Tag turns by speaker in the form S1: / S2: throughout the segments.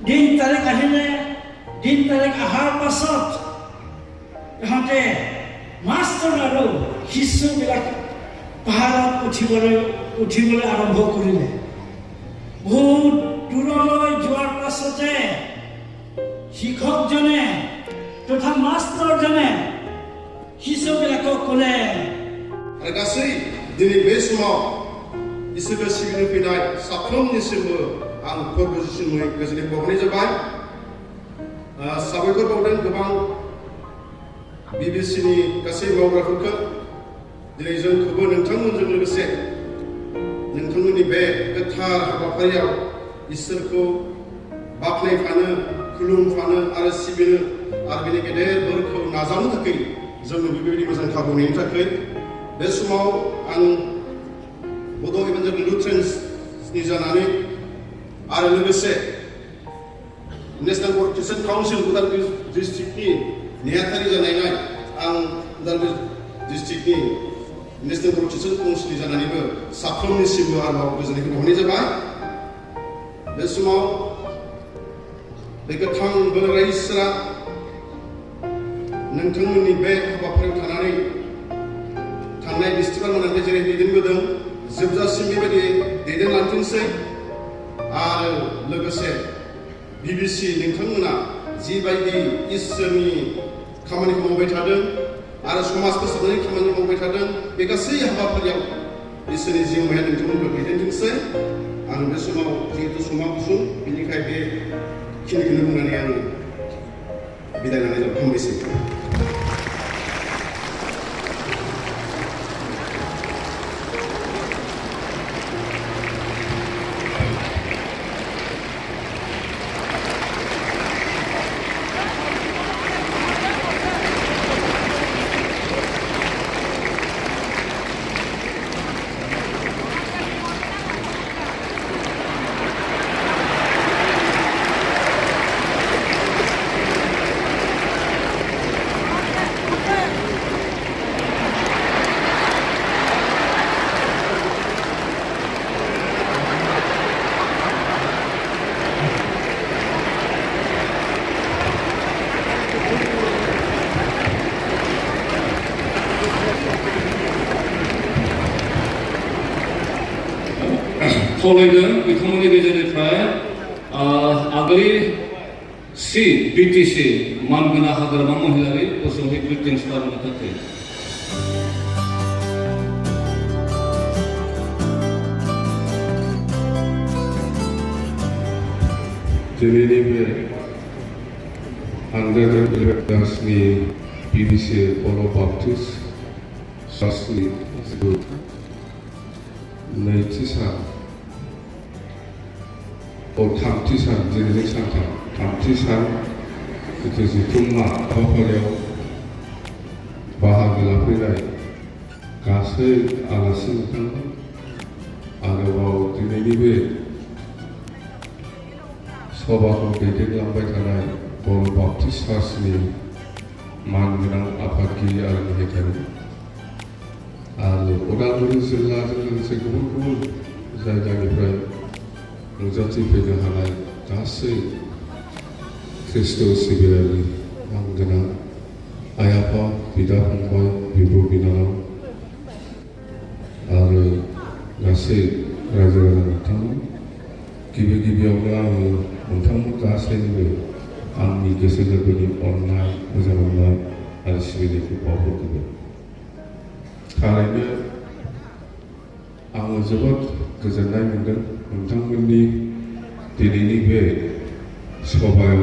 S1: दिन तारीख আহিলে दिन तारीख আহাৰ পাছত ইহঁতে মাষ্টৰ আৰু শিশুবিলাক পাহাৰত উঠিবলৈ আৰম্ভ কৰিলে। বহুত দূৰলৈ যোৱাৰ পাছতে শিক্ষকজনে তথা মাষ্টৰজনে শিশুবিলাকক ক'লে,
S2: गासै दिनै बे समाव इसोरखौ सिबिनो फैनाय साफ्रोमनिसिमबो आं फोरबोसिमै गोजोननाय बावहरनाय जाबाय। साबायखर बावदों गोबां बिबिसिनि गासै मावग्राफोरखौ दिनै जोंखौबो नोंथांमोनजों लोगोसे नोंथांमोननि बे गोथार हाबाफारियाव इसोरखौ बाख्नायफानो खुलुमफानो आरो सिबिनो आरो बेनि गेदेर बोरखौ नाजावनो थाखाय जोंनो बेबायदि मोजां खाबु होनायनि थाखाय बे समाव आं बड' इभान्जेलिकेल लुथेरान्सनि जानानै आरो लोगोसे नेशनेल एडुकेशन काउन्सिल उदालगुरि डिस्ट्रिक्टनि नेहाथारि जानायलाय आं उदालगुरि डिस्ट्रिक्टनि नेशनेल एडुकेशन काउन्सिलनि जानानैबो साफ्रोमनिसिमबो आरोबाव गोजोननायखौ बावहरनाय जाबाय। बे समाव बे गोथां बोराइ इसोरा नोंथांमोननि बे हाबाफारियाव थानानै थांनाय बिस्थिबार मोनानिफ्राय जेरै दैदेनबोदों जोबजासिम बेबायदि दैदेनलांथोंसै आरो लोगोसे बिबिसि नोंथांमोना जिबायदि इसोरनि खामानिखौ मावबाय थादों आरो समाज फोसाबनायनि खामानि मावबाय थादों बे गासै हाबाफारियाव इसोरनि जिउमाया नोंथांमोनखौ दैदेनथोंसै। आं बे समाव जिहेतु समा गुसुं बेनिखाय बेखिनिखौनो बुंनानै आं बिदाय लानाय जाबाय। हामबायसै।
S3: खावलायदों बिथांमोननि गेजेरनिफ्राय आगोलनि बिटिसि मानगोनां हाग्रामा महिलारि गसंथाइ ग्रिटिंस खालामनो थाखाय
S4: दिनैनि बे 111 दासनि बिबिसि बर' बाप्टिस्ट चार्चनि नैथि सान थामथि सान दिनैनि सानथाम थामथि सान जथुम्मा हाबाफारियाव बाहागो लाफैनाय गासै आलासि बिथांमोन आरोबाव दिनैनि बे सभाखौ दैदेनलांबाय थानाय बर' बाप्टिस्ट चार्चनि मानगोनां आफादगिरि आरो नेहाथारि आरो उदालगुरि जिल्लाजों लोगोसे गुबुन गुबुन जायगानिफ्राय नुजाथिफैनो हानाय गासै ख्रिस्ट' सिबियारि मानगोनां आइ आफा बिदा फंबाय बिब' बिनानाव आरो गासै रायजो राजा बिथांमोन गिबियावनो आङो नोंथांमोन गासैनिबो आंनि गोसो गोरबोनि अननाय मोजां मोननाय आरो सिबिनायखौ बावहरग्रोबाय। थारैनो आङो जोबोद गोजोननाय मोनदों नोंथांमोननि दिनैनि बे सभायाव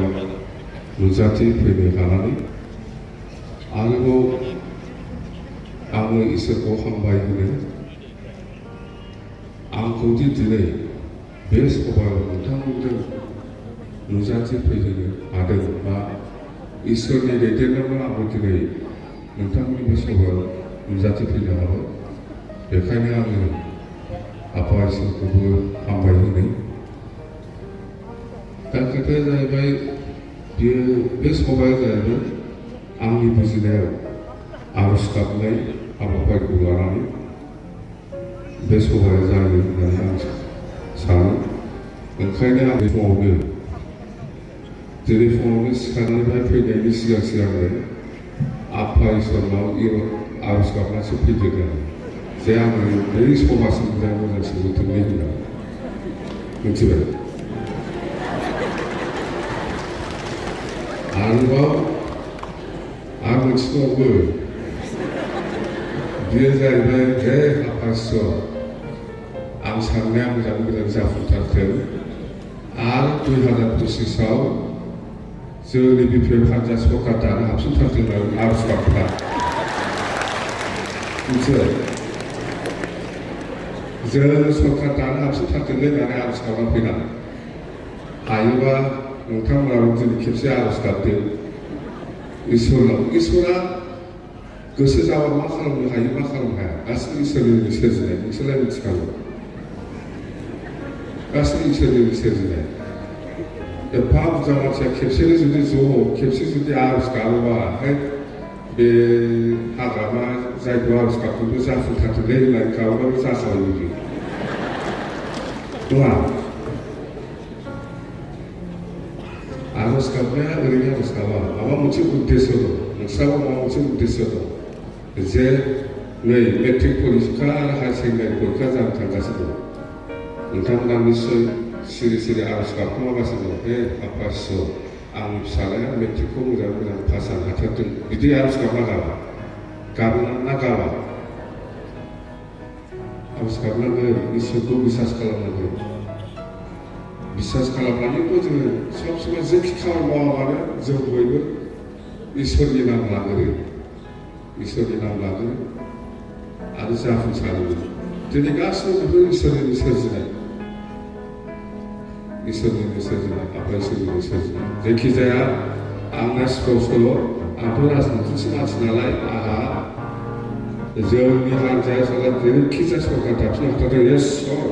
S4: नुजाथिफैनो हानानै। आरोबाव आङो इसोरखौ हामबाय होनो आंखौ दिनै बे सभायाव नोंथांमोनजों नुजाथिफैहोनो हादों बा इसोरनि दैदेननायाव आंबो दिनै नोंथांमोननि बे सभायाव नुजाथिफैनो हाबाय। बेखायनो आङो आफा इसोरखौबो हामबाय होनो। दा खोथाया जाहैबाय बे सभाया जाहैबाय आंनि बुजिनायाव आर'ज गाबनाय हाबाफारिखौ लानानै बे सभाया जायो होननानै आं सानो। ओंखायनो आं फुङावनो दिनै फुङावनो सिखारनायनिफ्राय फैनायनि सिगांनो आफा इसोरनाव आर'ज गाबनासो फैदों जे आङो बै समाजनि मोजां सोलोंथोंलै होननानै मिथिबाय। आरोबाव आं मोनथिबावो बेयो जाहैबाय हे आफा इसोर आं साननाया मोजां जाफुंसारथों आरो 2025आव जोंनि बिपिएफ हान्जा सरकार दानो हाबसनथारथों होननानै आर'ज गाबना मिथिबाय। जों सरकार दानो हाबसनथारथोंलै होननानै आर'ज गाबना फैनानै हायोबा नोंथांमोनाबो दिनै खेबसे आर'ज गाबदो इसोरनाव। इसोरा गोसो जाबा मा खालामनो हायो मा खालामनो हाया गासैबो इसोरनि सोरजिनाय नोंसोरलाय मिथिखागौ। गासैबो इसोरनि सोरजिनाय। एफा बुरजा मानसिया खेबसेनो खेबसे जुदि आर'ज गाबोबा बे हाग्रामा जायखौ आर'ज गाबदोंबो जाफुंथारथोंलै होननानै गाबोबाबो जाखाबाय बिदि नङा। आर'ज गाबनाया ओरैनो आर'ज गाबा माबा मोनसे उद्देश्य दं। नोंस्राबो माबा मोनसे उद्देश्य दं जे नै मेट्रिक परिक्षा आरो हायार सेकेन्डारि परिक्षा जानो थांगासिनो दं। नोंथांमोना निस्सय सिरि आर'ज गाबखोमागासिनो दं हे आफा इसोर आंनि फिसालाया मेट्रिकखौ मोजां पास जानो हाथारथों बिदि आर'ज गाबना गाबोना गाबा आर'ज गाबनांगोन इसोरखौ बिसास खालामनांगोन। बिसास खालामनानैबो जोङो सब समाय जेखि खामानि मावाबानो जों बयबो इसोरनि नाम लागोरो आरो जाफुंसारो। दिनै गासिबो बेफोर इसोरनि सोरजिनाय आफा इसोरनि सोरजिनाय। जायखिजाया आंना स्पष्ट आंथ' राजनितिसो मानसि नालाय आंहा जोंनि हान्जाया जेरैखिजाया सरकार दाफिननो हाथारदों इसोर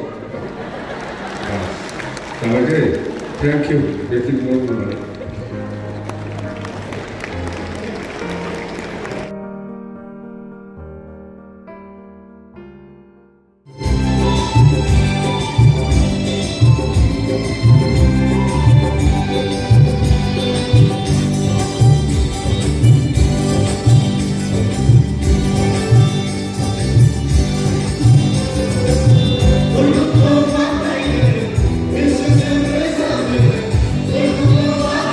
S4: जाबाय दे थेंक इउ बेखिनिखौ बुंनानै।
S5: This is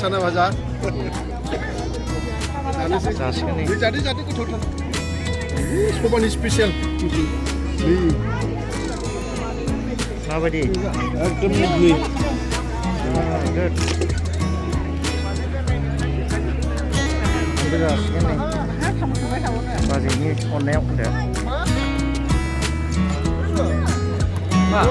S2: साना भाजा
S5: जासिगोन नै
S2: जादो गोथावथार सबानि स्पेसियल
S5: माबायदि
S2: एकदम नै
S5: गुड जासिगोन नै बाजैनि अननायाव होनदो मा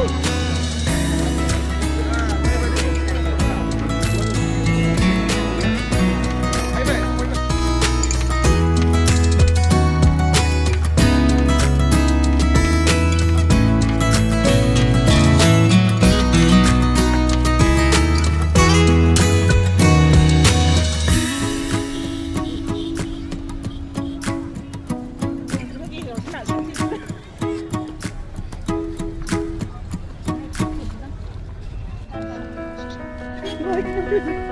S6: Like